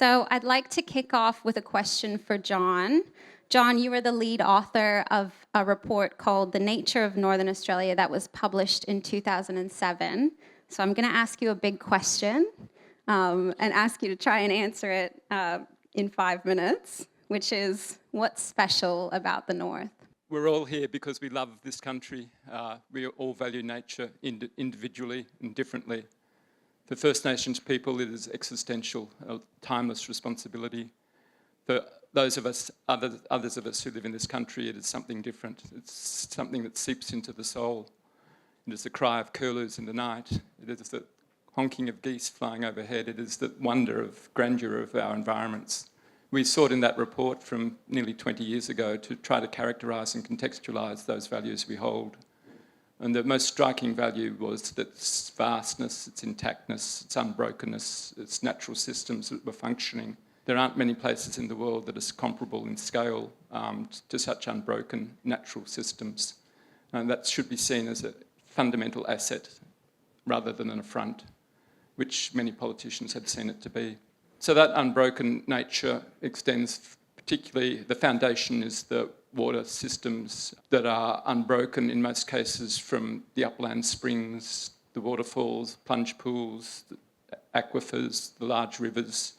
So I'd like to kick off with a question for John. John, you were the lead author of a report called The Nature of Northern Australia that was published in 2007. So I'm going to ask you a big question and ask you to try and answer it in 5 minutes, which is, what's special about the North? We're all here because we love this country. We all value nature individually and differently. For First Nations people, it is existential, a timeless responsibility. For those of us, others of us who live in this country, it is something different. It's something that seeps into the soul. It is the cry of curlews in the night. It is the honking of geese flying overhead. It is the wonder of grandeur of our environments. We sought in that report from nearly 20 years ago to try to characterise and contextualise those values we hold. And the most striking value was its vastness, its intactness, its unbrokenness, its natural systems that were functioning. There aren't many places in the world that are comparable in scale to such unbroken natural systems. And that should be seen as a fundamental asset rather than an affront, which many politicians had seen it to be. So that unbroken nature extends particularly, the foundation is the water systems that are unbroken in most cases from the upland springs, the waterfalls, plunge pools, the aquifers, the large rivers,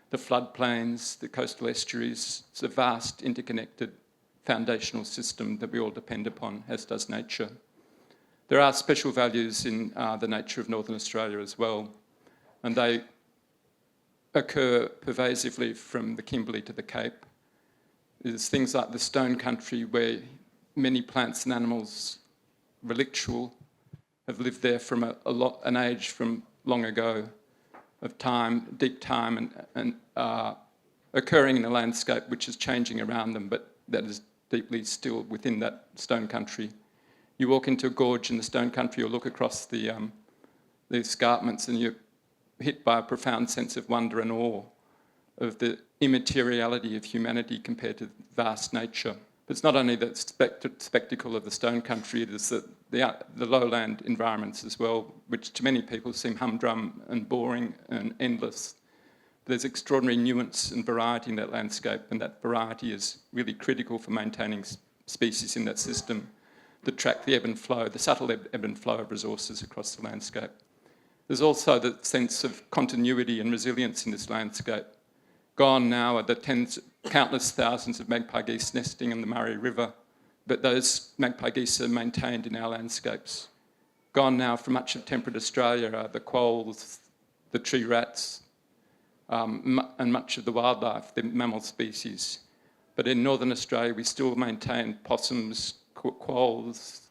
the floodplains, the coastal estuaries. It's a vast interconnected foundational system that we all depend upon, as does nature. There are special values in the nature of Northern Australia as well, and they occur pervasively from the Kimberley to the Cape. There's things like the stone country where many plants and animals, relictual, have lived there from an age from long ago of time, deep time, and occurring in a landscape which is changing around them, but that is deeply still within that stone country. You walk into a gorge in the stone country or look across the escarpments and you're hit by a profound sense of wonder and awe of the immateriality of humanity compared to vast nature. But it's not only the spectacle of the stone country, it is the lowland environments as well, which to many people seem humdrum and boring and endless. There's extraordinary nuance and variety in that landscape, and that variety is really critical for maintaining species in that system that track the ebb and flow, the subtle ebb and flow of resources across the landscape. There's also the sense of continuity and resilience in this landscape. Gone now are the countless thousands of magpie geese nesting in the Murray River, but those magpie geese are maintained in our landscapes. Gone now for much of temperate Australia are the quolls, the tree rats, and much of the wildlife, the mammal species. But in Northern Australia, we still maintain possums, quolls,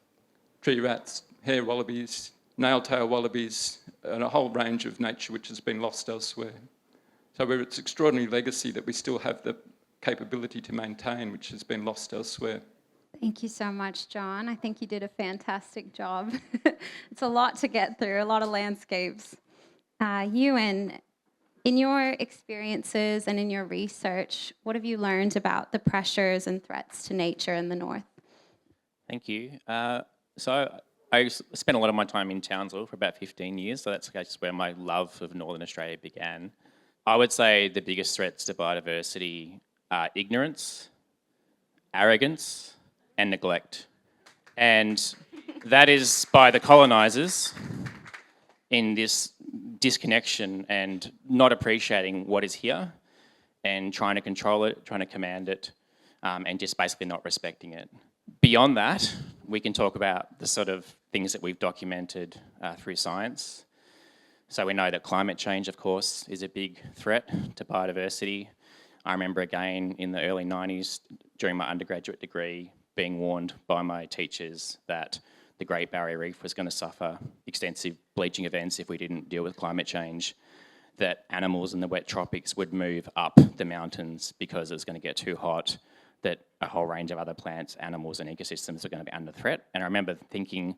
tree rats, hare wallabies, nail-tail wallabies, and a whole range of nature which has been lost elsewhere. So it's an extraordinary legacy that we still have the capability to maintain, which has been lost elsewhere. Thank you so much, John. I think you did a fantastic job. It's a lot to get through, a lot of landscapes. Ewan, in your experiences and in your research, what have you learned about the pressures and threats to nature in the North? Thank you. So I spent a lot of my time in Townsville for about 15 years, so that's where my love of Northern Australia began. I would say the biggest threats to biodiversity are ignorance, arrogance, and neglect. And that is by the colonisers in this disconnection and not appreciating what is here and trying to control it, trying to command it, and just basically not respecting it. Beyond that, we can talk about the sort of things that we've documented through science. So we know that climate change, of course, is a big threat to biodiversity. I remember again in the early 90s during my undergraduate degree being warned by my teachers that the Great Barrier Reef was going to suffer extensive bleaching events if we didn't deal with climate change, that animals in the wet tropics would move up the mountains because it was going to get too hot, that a whole range of other plants, animals and ecosystems are going to be under threat. And I remember thinking,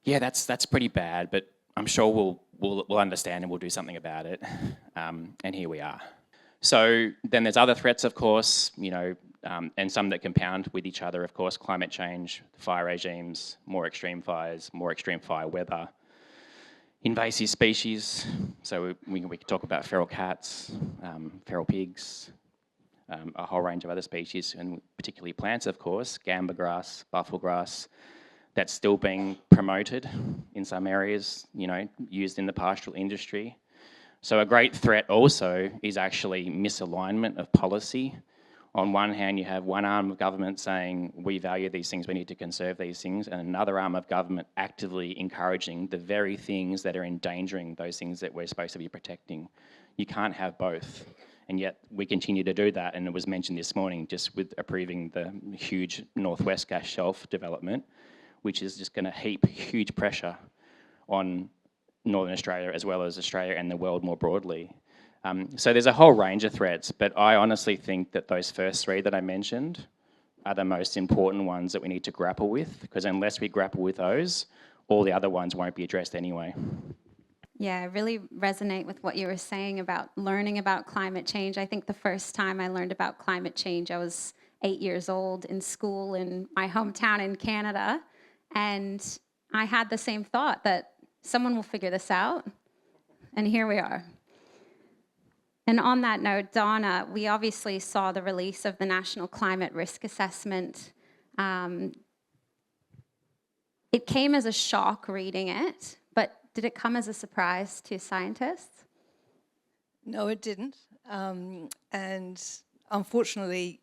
yeah, that's pretty bad, but I'm sure we'll understand and we'll do something about it. And here we are. So then there's other threats, of course, and some that compound with each other, of course, climate change, fire regimes, more extreme fires, more extreme fire weather. invasive species. So we can talk about feral cats, feral pigs, a whole range of other species, and particularly plants, of course, gamba grass, buffalo grass, that's still being promoted in some areas, used in the pastoral industry. So a great threat also is actually misalignment of policy. On one hand, you have one arm of government saying, we value these things, we need to conserve these things, and another arm of government actively encouraging the very things that are endangering those things that we're supposed to be protecting. You can't have both. And yet we continue to do that, and it was mentioned this morning just with approving the huge Northwest Gas Shelf development, which is just going to heap huge pressure on Northern Australia as well as Australia and the world more broadly. So there's a whole range of threats, but I honestly think that those first three that I mentioned are the most important ones that we need to grapple with, because unless we grapple with those, all the other ones won't be addressed anyway. Yeah, I really resonate with what you were saying about learning about climate change. I think the first time I learned about climate change, I was 8 years old in school in my hometown in Canada. And I had the same thought that someone will figure this out. And here we are. And on that note, Donna, we obviously saw the release of the National Climate Risk Assessment. It came as a shock reading it, but did it come as a surprise to scientists? No, it didn't. And unfortunately,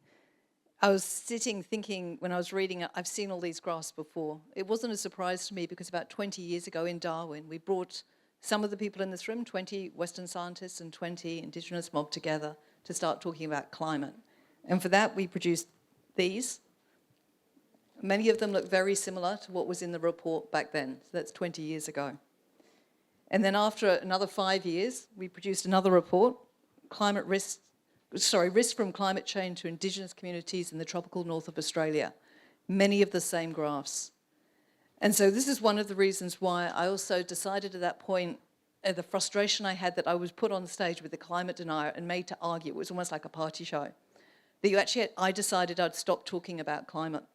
I was sitting thinking when I was reading it, I've seen all these graphs before. It wasn't a surprise to me because about 20 years ago in Darwin, we brought some of the people in this room, 20 Western scientists and 20 Indigenous mob together to start talking about climate. And for that, we produced these. Many of them look very similar to what was in the report back then. So that's 20 years ago. And then after another 5 years, we produced another report, risk from climate change to Indigenous communities in the tropical north of Australia. Many of the same graphs. And so this is one of the reasons why I also decided at that point, the frustration I had that I was put on the stage with the climate denier and made to argue, it was almost like a party show, that I decided I'd stop talking about climate.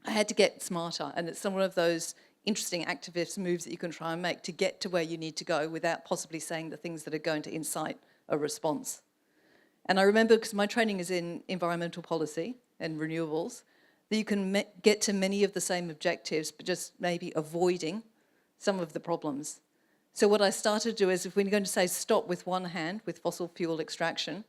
I had to get smarter, and it's one of those interesting activist moves that you can try and make to get to where you need to go without possibly saying the things that are going to incite a response. And I remember, because my training is in environmental policy and renewables, that you can get to many of the same objectives, but just maybe avoiding some of the problems. So what I started to do is, if we're going to say stop with one hand with fossil fuel extraction,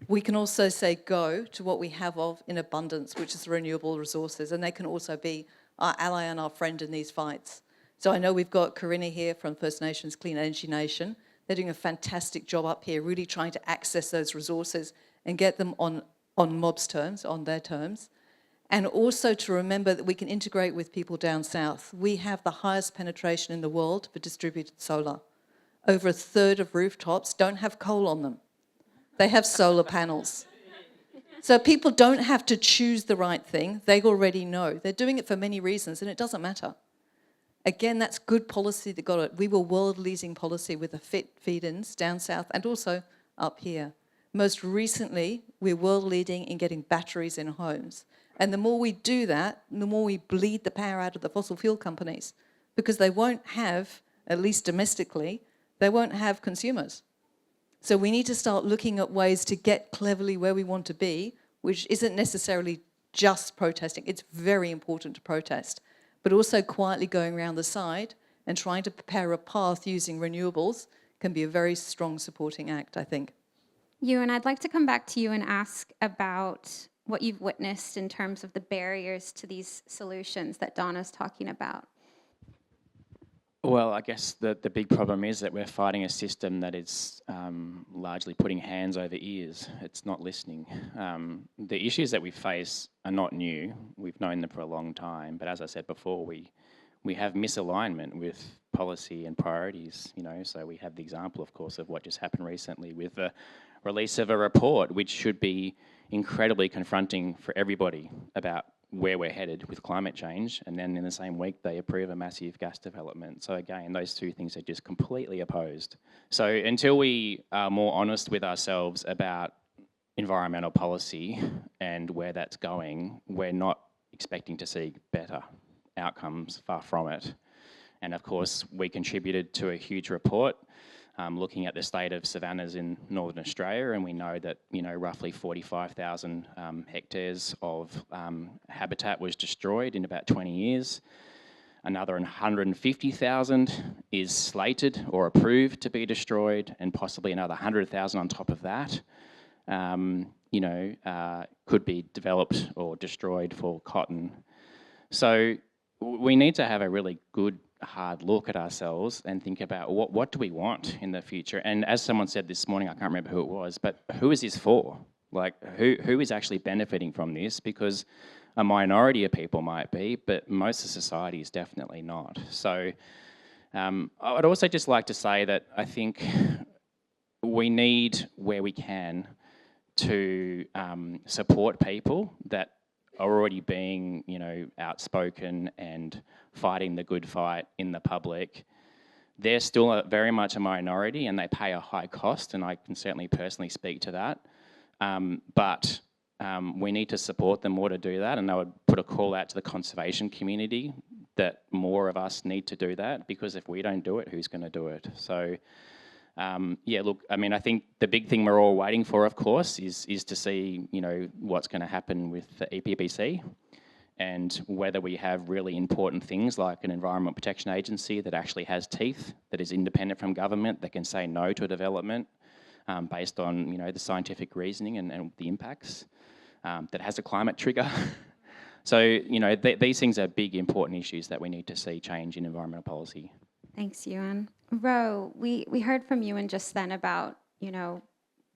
we can also say go to what we have of in abundance, which is renewable resources, and they can also be our ally and our friend in these fights. So I know we've got Corinna here from First Nations Clean Energy Nation. They're doing a fantastic job up here, really trying to access those resources and get them on mobs' terms, on their terms. And also to remember that we can integrate with people down south. We have the highest penetration in the world for distributed solar. Over a third of rooftops don't have coal on them. They have solar panels. So people don't have to choose the right thing. They already know. They're doing it for many reasons, and it doesn't matter. Again, that's good policy that got it. We were world-leading policy with the feed-ins down south and also up here. Most recently, we're world-leading in getting batteries in homes. And the more we do that, the more we bleed the power out of the fossil fuel companies, because they won't have, at least domestically, they won't have consumers. So we need to start looking at ways to get cleverly where we want to be, which isn't necessarily just protesting. It's very important to protest, but also quietly going around the side and trying to prepare a path using renewables can be a very strong supporting act, I think. Ewan, I'd like to come back to you and ask about what you've witnessed in terms of the barriers to these solutions that Donna's talking about. Well, I guess the big problem is that we're fighting a system that is largely putting hands over ears. It's not listening. The issues that we face are not new. We've known them for a long time. But as I said before, we have misalignment with policy and priorities, So we have the example, of course, of what just happened recently with the release of a report, which should be incredibly confronting for everybody about where we're headed with climate change, and then in the same week they approve a massive gas development. So again, those two things are just completely opposed. So until we are more honest with ourselves about environmental policy and where that's going, we're not expecting to see better outcomes, far from it. And of course, we contributed to a huge report looking at the state of savannas in Northern Australia, and we know that roughly 45,000 hectares of habitat was destroyed in about 20 years. Another 150,000 is slated or approved to be destroyed, and possibly another 100,000 on top of that, could be developed or destroyed for cotton. So we need to have a really good, hard look at ourselves and think about what do we want in the future. And as someone said this morning, I can't remember who it was, but who is this for? Like, who is actually benefiting from this? Because a minority of people might be, but most of society is definitely not. So I would also just like to say that I think we need, where we can, to support people that are already being, outspoken and fighting the good fight in the public. They're still very much a minority, and they pay a high cost, and I can certainly personally speak to that. But we need to support them more to do that, and I would put a call out to the conservation community that more of us need to do that, because if we don't do it, who's going to do it? So I think the big thing we're all waiting for, of course, is to see, what's going to happen with the EPBC, and whether we have really important things like an Environment Protection Agency that actually has teeth, that is independent from government, that can say no to a development based on, the scientific reasoning and the impacts, that has a climate trigger. So, these things are big, important issues that we need to see change in environmental policy. Thanks, Ewan. Ro, we heard from Ewan just then about,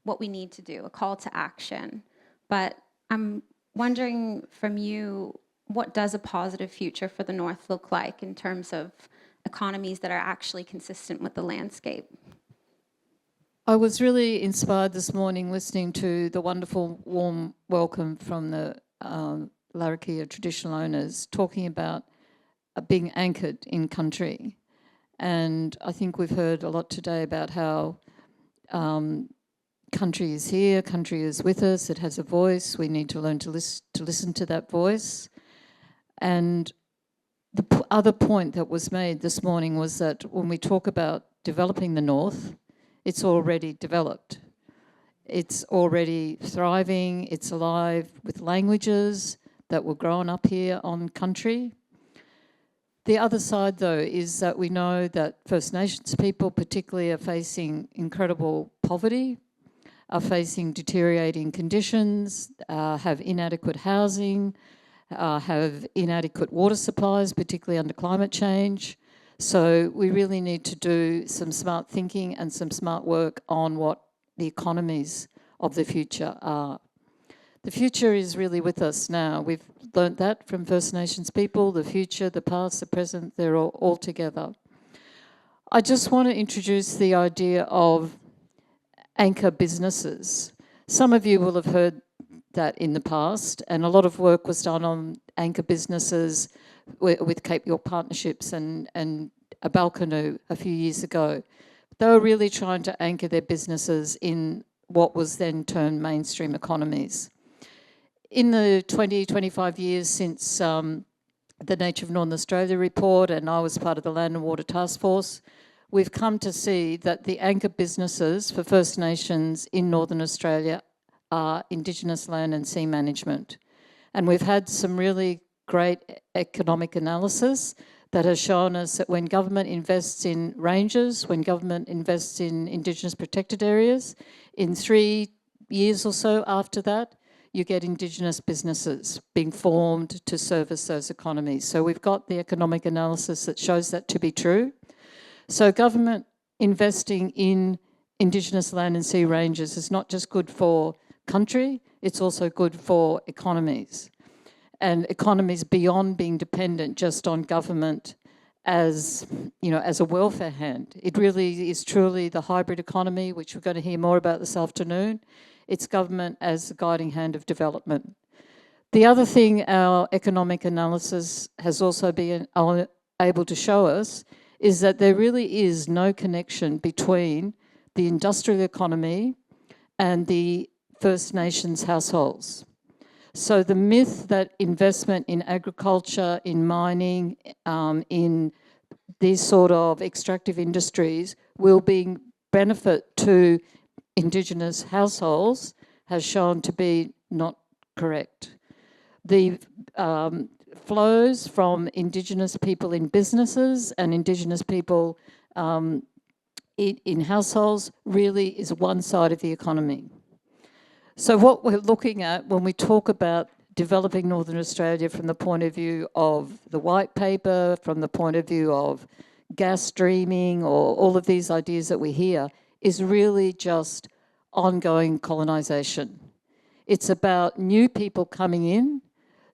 what we need to do, a call to action. But I'm wondering from you, what does a positive future for the North look like in terms of economies that are actually consistent with the landscape? I was really inspired this morning listening to the wonderful warm welcome from the Larrakia traditional owners talking about being anchored in country. And I think we've heard a lot today about how country is here, country is with us, it has a voice, we need to learn to listen to that voice. And the other point that was made this morning was that when we talk about developing the North, it's already developed. It's already thriving, it's alive with languages that were grown up here on country. The other side, though, is that we know that First Nations people particularly are facing incredible poverty, are facing deteriorating conditions, have inadequate housing, have inadequate water supplies, particularly under climate change. So we really need to do some smart thinking and some smart work on what the economies of the future are. The future is really with us now. We've learnt that from First Nations people. The future, the past, the present, they're all together. I just want to introduce the idea of anchor businesses. Some of you will have heard that in the past, and a lot of work was done on anchor businesses with Cape York Partnerships and Balcanoe a few years ago. They were really trying to anchor their businesses in what was then termed mainstream economies. In the 25 years since the Nature of Northern Australia report, and I was part of the Land and Water Task Force, we've come to see that the anchor businesses for First Nations in Northern Australia are Indigenous land and sea management. And we've had some really great economic analysis that has shown us that when government invests in ranges, when government invests in Indigenous protected areas, in 3 years or so after that, you get Indigenous businesses being formed to service those economies. So we've got the economic analysis that shows that to be true. So government investing in Indigenous land and sea ranges is not just good for country, it's also good for economies. And economies beyond being dependent just on government as, as a welfare hand. It really is truly the hybrid economy, which we're going to hear more about this afternoon. It's government as the guiding hand of development. The other thing our economic analysis has also been able to show us is that there really is no connection between the industrial economy and the First Nations households. So the myth that investment in agriculture, in mining, in these sort of extractive industries will bring benefit to Indigenous households has shown to be not correct. The flows from Indigenous people in businesses and Indigenous people in households really is one side of the economy. So what we're looking at when we talk about developing Northern Australia from the point of view of the white paper, from the point of view of gas streaming or all of these ideas that we hear, is really just ongoing colonisation. It's about new people coming in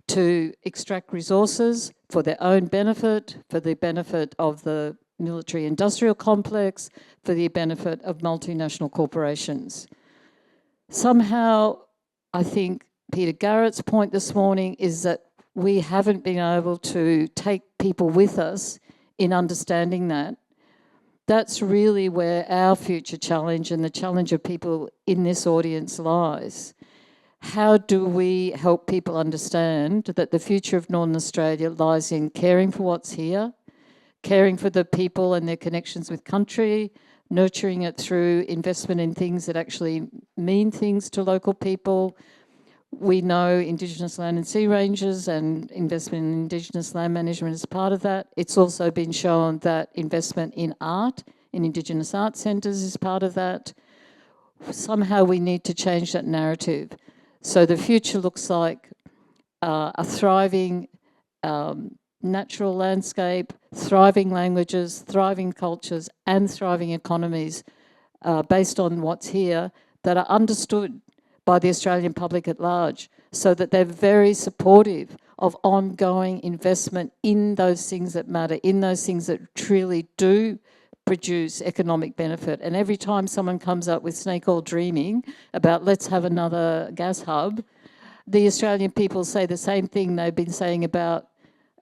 to extract resources for their own benefit, for the benefit of the military industrial complex, for the benefit of multinational corporations. Somehow, I think Peter Garrett's point this morning is that we haven't been able to take people with us in understanding that. That's really where our future challenge and the challenge of people in this audience lies. How do we help people understand that the future of Northern Australia lies in caring for what's here, caring for the people and their connections with country, nurturing it through investment in things that actually mean things to local people. We know Indigenous land and sea ranges and investment in Indigenous land management is part of that. It's also been shown that investment in art, in Indigenous art centres is part of that. Somehow we need to change that narrative. So the future looks like a thriving natural landscape, thriving languages, thriving cultures, and thriving economies based on what's here that are understood by the Australian public at large, so that they're very supportive of ongoing investment in those things that matter, in those things that truly do produce economic benefit. And every time someone comes up with snake oil dreaming about let's have another gas hub, the Australian people say the same thing they've been saying about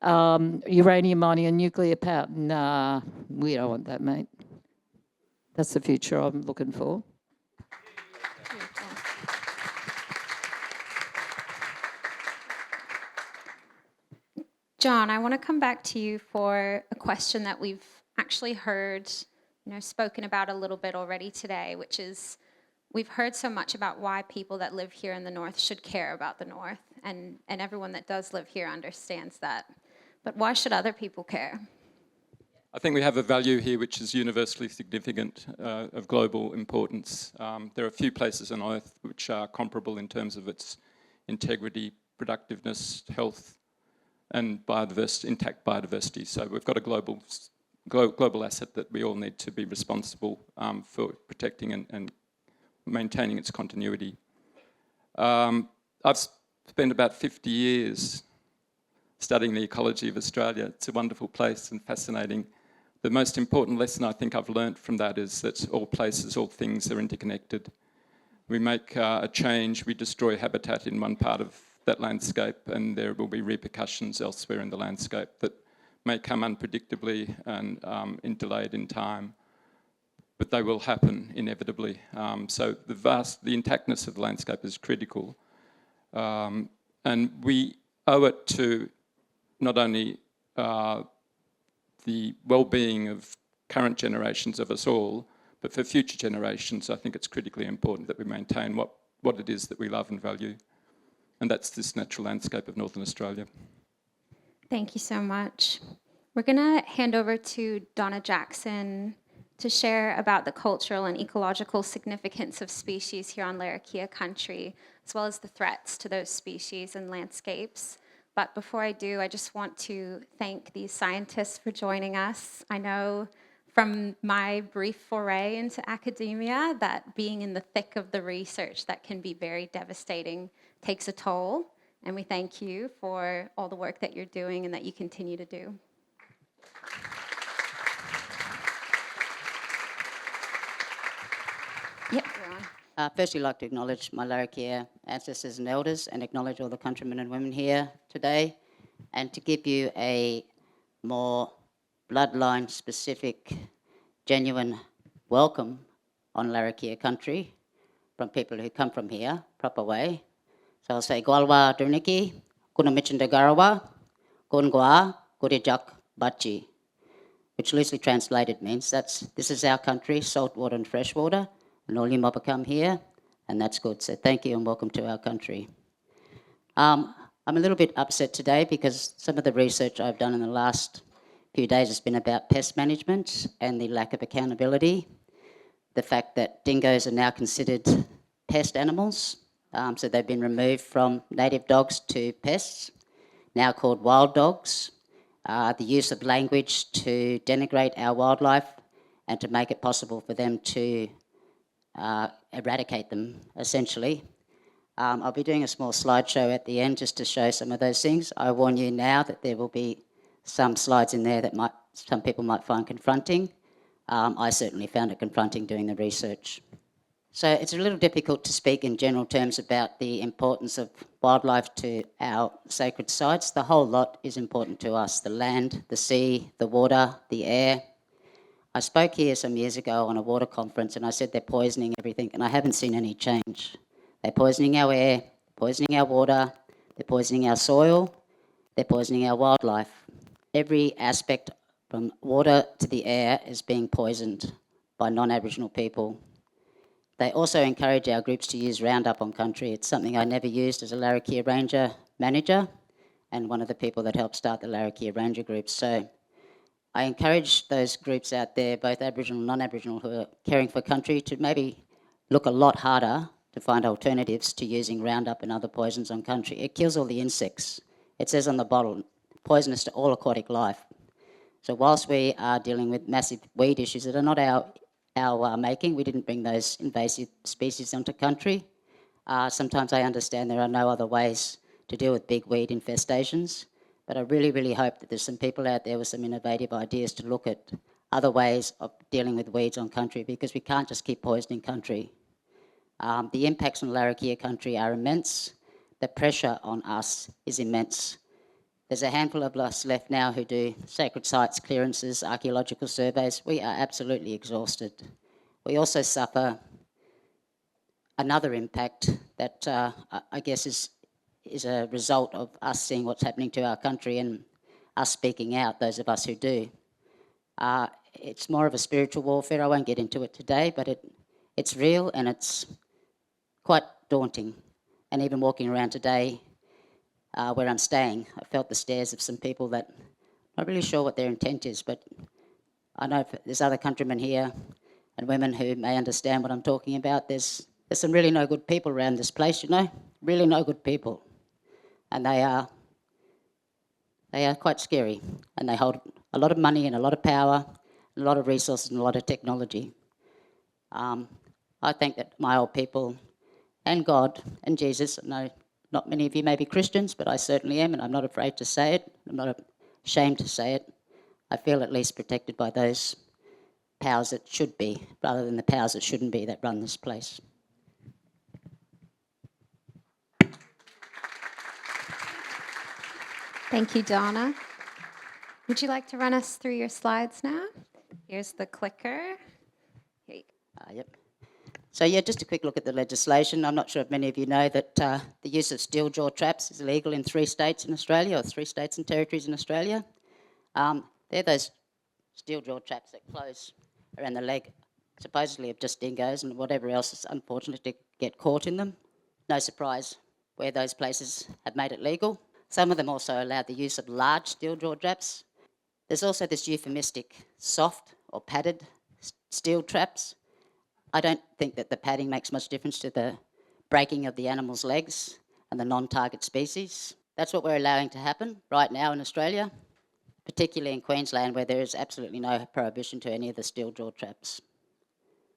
uranium mining and nuclear power. Nah, we don't want that, mate. That's the future I'm looking for. John, I want to come back to you for a question that we've actually heard, spoken about a little bit already today, which is we've heard so much about why people that live here in the North should care about the North, and everyone that does live here understands that. But why should other people care? I think we have a value here which is universally significant, of global importance. There are few places on Earth which are comparable in terms of its integrity, productiveness, health, and biodiversity, intact biodiversity. So we've got a global asset that we all need to be responsible for protecting and maintaining its continuity. I've spent about 50 years studying the ecology of Australia. It's a wonderful place and fascinating. The most important lesson I think I've learnt from that is that all places, all things are interconnected. We make a change, we destroy habitat in one part of that landscape, and there will be repercussions elsewhere in the landscape that may come unpredictably and delayed in time, but they will happen inevitably. So the intactness of the landscape is critical, and we owe it to not only the well-being of current generations of us all, but for future generations, I think it's critically important that we maintain what it is that we love and value. And that's this natural landscape of Northern Australia. Thank you so much. We're going to hand over to Donna Jackson to share about the cultural and ecological significance of species here on Larrakia country, as well as the threats to those species and landscapes. But before I do, I just want to thank these scientists for joining us. I know from my brief foray into academia that being in the thick of the research that can be very devastating takes a toll, and we thank you for all the work that you're doing and that you continue to do. Yep, you're on. Firstly, I'd like to acknowledge my Larrakia ancestors and elders and acknowledge all the countrymen and women here today, and to give you a more bloodline-specific, genuine welcome on Larrakia country from people who come from here, proper way. So I'll say, Gwalwa Durniki, Kuna Michinda Garawa, Gongwa, Gurijak Bachi. which loosely translated means this is our country, salt water and fresh water, and all you mobber come here, and that's good. So thank you and welcome to our country. I'm a little bit upset today because some of the research I've done in the last few days has been about pest management and the lack of accountability. The fact that dingoes are now considered pest animals, so they've been removed from native dogs to pests, now called wild dogs. The use of language to denigrate our wildlife and to make it possible for them to eradicate them, essentially. I'll be doing a small slideshow at the end just to show some of those things. I warn you now that there will be some slides in there that some people might find confronting. I certainly found it confronting doing the research. So it's a little difficult to speak in general terms about the importance of wildlife to our sacred sites. The whole lot is important to us: the land, the sea, the water, the air. I spoke here some years ago on a water conference and I said they're poisoning everything, and I haven't seen any change. They're poisoning our air, poisoning our water, they're poisoning our soil, they're poisoning our wildlife. Every aspect from water to the air is being poisoned by non-Aboriginal people. They also encourage our groups to use Roundup on country. It's something I never used as a Larrakia Ranger manager and one of the people that helped start the Larrakia Ranger groups. So I encourage those groups out there, both Aboriginal and non-Aboriginal, who are caring for country, to maybe look a lot harder to find alternatives to using Roundup and other poisons on country. It kills all the insects. It says on the bottle, poisonous to all aquatic life. So whilst we are dealing with massive weed issues that are not our making, we didn't bring those invasive species onto country. Sometimes I understand there are no other ways to deal with big weed infestations, but I really, really hope that there's some people out there with some innovative ideas to look at other ways of dealing with weeds on country, because we can't just keep poisoning country. The impacts on Larrakia country are immense. The pressure on us is immense. There's a handful of us left now who do sacred sites clearances, archaeological surveys. We are absolutely exhausted. We also suffer another impact that I guess is a result of us seeing what's happening to our country and us speaking out, those of us who do. It's more of a spiritual warfare. I won't get into it today, but it's real and it's quite daunting. And even walking around today where I'm staying, I felt the stares of some people that I'm not really sure what their intent is, but I know there's other countrymen here and women who may understand what I'm talking about. There's some really no good people around this place, you know, really no good people. And they are quite scary, and they hold a lot of money and a lot of power, a lot of resources and a lot of technology. I think that my old people and God and Jesus, I know not many of you may be Christians, but I certainly am, and I'm not afraid to say it. I'm not ashamed to say it. I feel at least protected by those powers that should be, rather than the powers that shouldn't be, that run this place. Thank you, Donna. Would you like to run us through your slides now? Here's the clicker. Here you go. Yep. So yeah, just a quick look at the legislation. I'm not sure if many of you know that the use of steel jaw traps is illegal in 3 states in Australia, or 3 states and territories in Australia. They're those steel jaw traps that close around the leg, supposedly of just dingoes and whatever else is unfortunate to get caught in them. No surprise where those places have made it legal. Some of them also allowed the use of large steel jaw traps. There's also this euphemistic soft or padded steel traps. I don't think that the padding makes much difference to the breaking of the animal's legs and the non-target species. That's what we're allowing to happen right now in Australia, particularly in Queensland, where there is absolutely no prohibition to any of the steel jaw traps.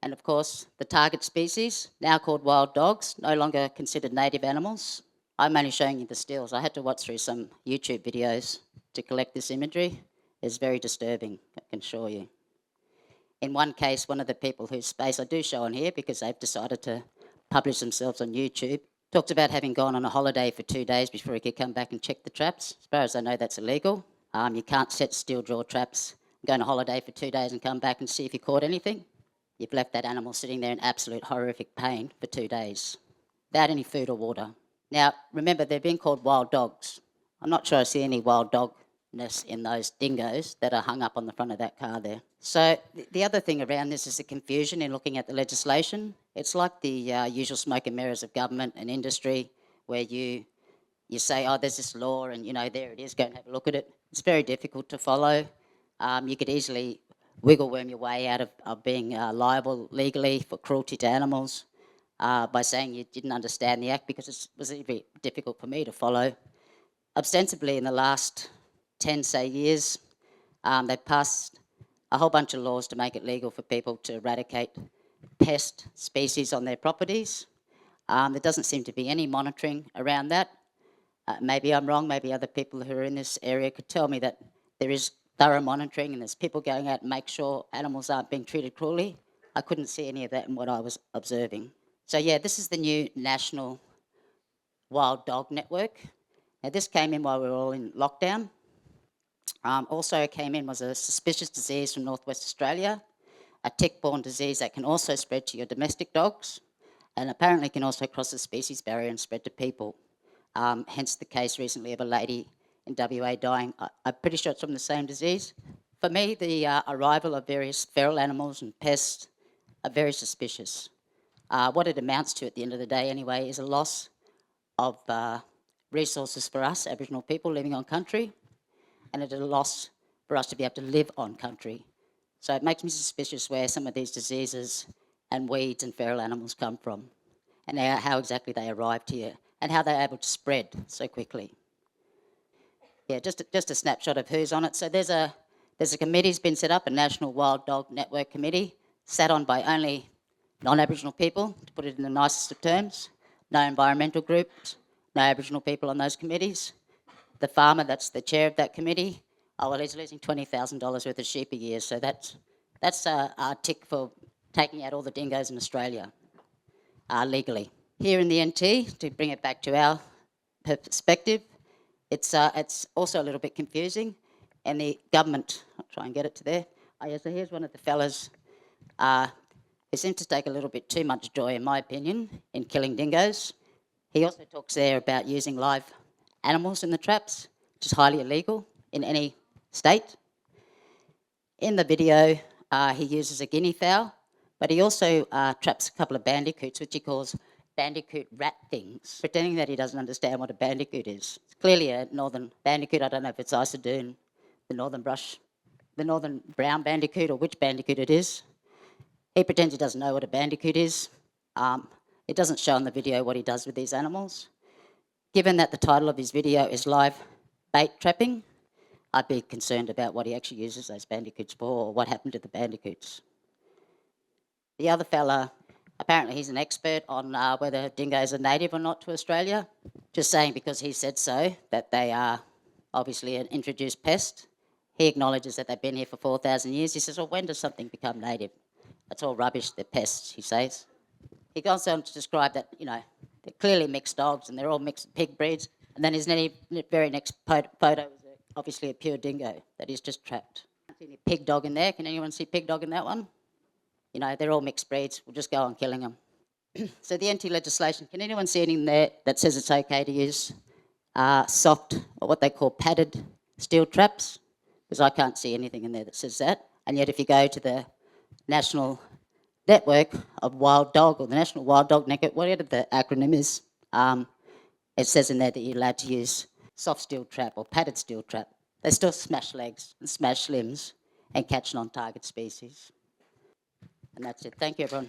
And of course, the target species, now called wild dogs, no longer considered native animals. I'm only showing you the stills. I had to watch through some YouTube videos to collect this imagery. It's very disturbing, I can assure you. In one case, one of the people whose space I do show on here, because they've decided to publish themselves on YouTube, talked about having gone on a holiday for 2 days before he could come back and check the traps. As far as I know, that's illegal. You can't set steel jaw traps, go on a holiday for 2 days and come back and see if you caught anything. You've left that animal sitting there in absolute horrific pain for 2 days, without any food or water. Now, remember, they're being called wild dogs. I'm not sure I see any wild dog ness in those dingoes that are hung up on the front of that car there. So the other thing around this is the confusion in looking at the legislation. It's like the usual smoke and mirrors of government and industry, where you say, oh, there's this law, and, you know, there it is, go and have a look at it. It's very difficult to follow. You could easily wiggle worm your way out of being liable legally for cruelty to animals by saying you didn't understand the Act, because it was very difficult for me to follow. Ostensibly, in the last 10, say, years, they've passed a whole bunch of laws to make it legal for people to eradicate pest species on their properties. There doesn't seem to be any monitoring around that. Maybe I'm wrong, maybe other people who are in this area could tell me that there is thorough monitoring and there's people going out and make sure animals aren't being treated cruelly. I couldn't see any of that in what I was observing. So yeah, this is the new National Wild Dog Network. Now this came in while we were all in lockdown. Also came in was a suspicious disease from Northwest Australia, a tick-borne disease that can also spread to your domestic dogs, and apparently can also cross the species barrier and spread to people. Hence the case recently of a lady in WA dying. I'm pretty sure it's from the same disease. For me, the arrival of various feral animals and pests are very suspicious. What it amounts to at the end of the day anyway is a loss of resources for us, Aboriginal people living on country, and it's a loss for us to be able to live on country. So it makes me suspicious where some of these diseases and weeds and feral animals come from, and how exactly they arrived here, and how they're able to spread so quickly. Yeah, just a snapshot of who's on it. So there's a committee's been set up, a National Wild Dog Network Committee, sat on by only non-Aboriginal people, to put it in the nicest of terms. No environmental groups, no Aboriginal people on those committees. The farmer that's the chair of that committee, oh well, he's losing $20,000 worth of sheep a year, so that's a tick for taking out all the dingoes in Australia legally. Here in the NT, to bring it back to our perspective, it's also a little bit confusing, and the government, I'll try and get it to there. Oh yeah, so here's one of the fellas who seems to take a little bit too much joy, in my opinion, in killing dingoes. He also talks there about using live animals in the traps, which is highly illegal in any state. In the video, he uses a guinea fowl, but he also traps a couple of bandicoots, which he calls bandicoot rat things, pretending that he doesn't understand what a bandicoot is. It's clearly a northern bandicoot. I don't know if it's Isodoon, the northern brown bandicoot, or which bandicoot it is. He pretends he doesn't know what a bandicoot is. It doesn't show on the video what he does with these animals. Given that the title of his video is live bait trapping, I'd be concerned about what he actually uses those bandicoots for, or what happened to the bandicoots. The other fella, apparently he's an expert on whether dingoes are native or not to Australia. Just saying because he said so, that they are obviously an introduced pest. He acknowledges that they've been here for 4,000 years. He says, well, when does something become native? That's all rubbish, they're pests, he says. He goes on to describe that, you know, they're clearly mixed dogs and they're all mixed pig breeds. And then his very next photo is obviously a pure dingo that he's just trapped. I can't see any pig dog in there. Can anyone see pig dog in that one? You know, they're all mixed breeds. We'll just go on killing them. So the NT legislation, can anyone see anything there that says it's okay to use soft, or what they call padded steel traps? Because I can't see anything in there that says that. And yet if you go to the National Network of Wild Dog, or the National Wild Dog Network, whatever the acronym is, it says in there that you're allowed to use soft steel trap or padded steel trap. They still smash legs and smash limbs and catch non-target species. And that's it. Thank you, everyone.